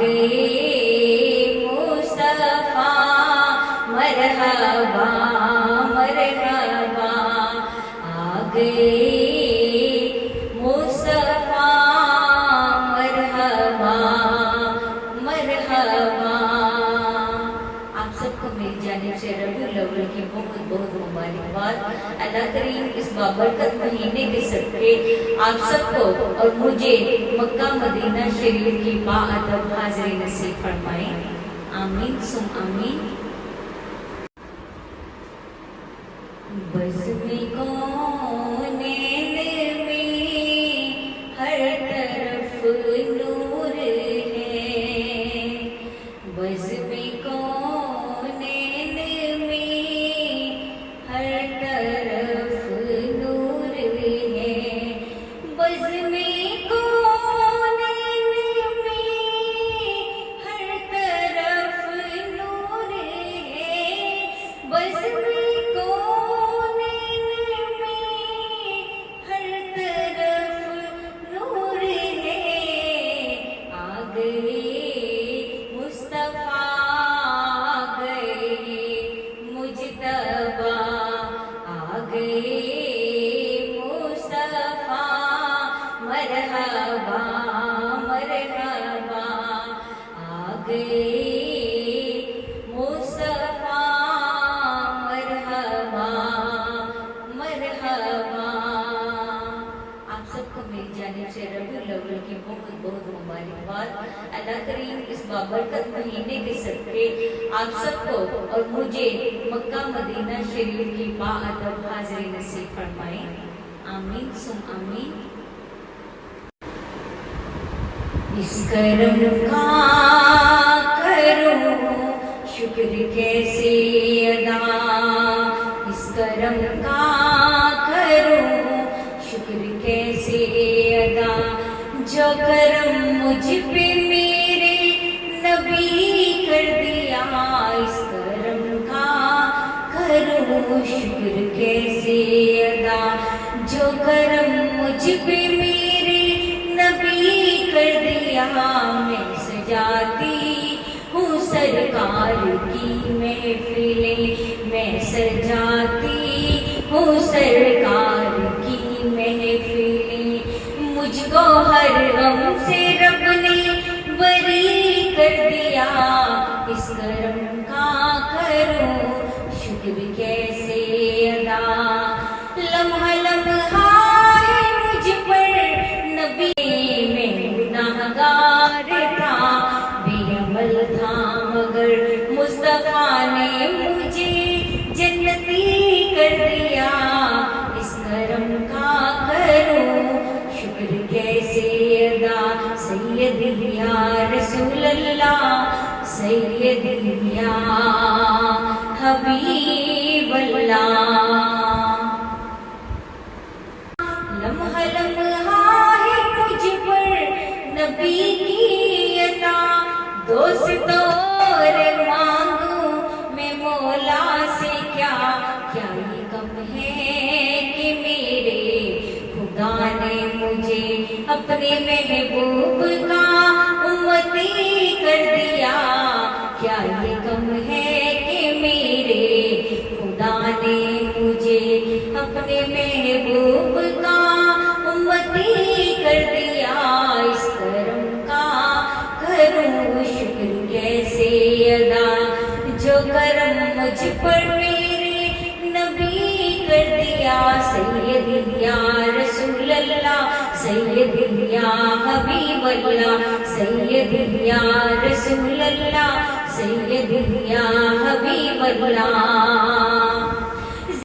گئے مصطفیٰ مرحبا مرحبا، آ گئے مصطفیٰ مرحبا مرحبا۔ آپ سب کو میری جانب سے ربیع الاول کی بہت بہت مبارکباد۔ اللہ کریم اس بابرکت مہینے کے صدقے آپ سب کو اور مجھے مکہ مدینہ شریف کی باادب حاضری نصیب فرمائیں، آمین ثم آمین۔ بزم کونین میں ہر طرف نور ہے، بزم کونین میں ہر طرف نور ہے، بزم کونین میں ہر طرف نور ہے، بزم مرحبا مرحبا، آ گئے مصطفیٰ مرحبا مرحبا۔ آپ سب کو میری جانب سے ربیع الاول کی بہت بہت مبارکباد۔ اللہ کریم اس بابرکت مہینے کے صدقے آپ سب کو اور مجھے مکہ مدینہ شریف کی باادب حاضری نصیب فرمائیں، آمین ثم آمین۔ اس کرم کا کروں شکر کیسے ادا، اس کرم کا کروں شکر کیسے ادا، جو کرم مجھ پہ میرے نبی کر دیا، اس کرم کا کروں شکر کیسے ادا، جو کرم مجھ پہ میرے نبی کر دیا، میں سجاتی ہوں سرکار کی محفلیں، میں سجاتی ہوں سرکار کی محفلیں، مجھ کو ہر غم سے رب نے بری کر دیا، اس کرم کا کروں شکر کیسے ادا، لمحہ لمحہ ہے مجھ پر نبی گناہگار تھا، بے عمل تھا مگر مصطفیٰ نے مجھے جنتی کر دیا، اس کرم کا کروں شکر کیسے ادا، سید یا رسول اللہ سید یا حبیب اللہ، لمحہ لمحہ ہے مجھ پر نبی کی عطا، دوست اور مانگوں میں مولا سے کیا، کیا یہ کم ہے کہ میرے خدا نے مجھے اپنے محبوب کا امتی کر دیا، کیا یہ کم ہے کہ میرے خدا نے مجھے اپنے محبوب کا امتی کر دیا، اس کرم کا کروں شکر کیسے ادا، جو کرم مجھ پر میرے نبی کر دیا، سید یا رسول اللہ سید یا حبیب اللہ، سید یا رسول اللہ سید یا حبیب اللہ۔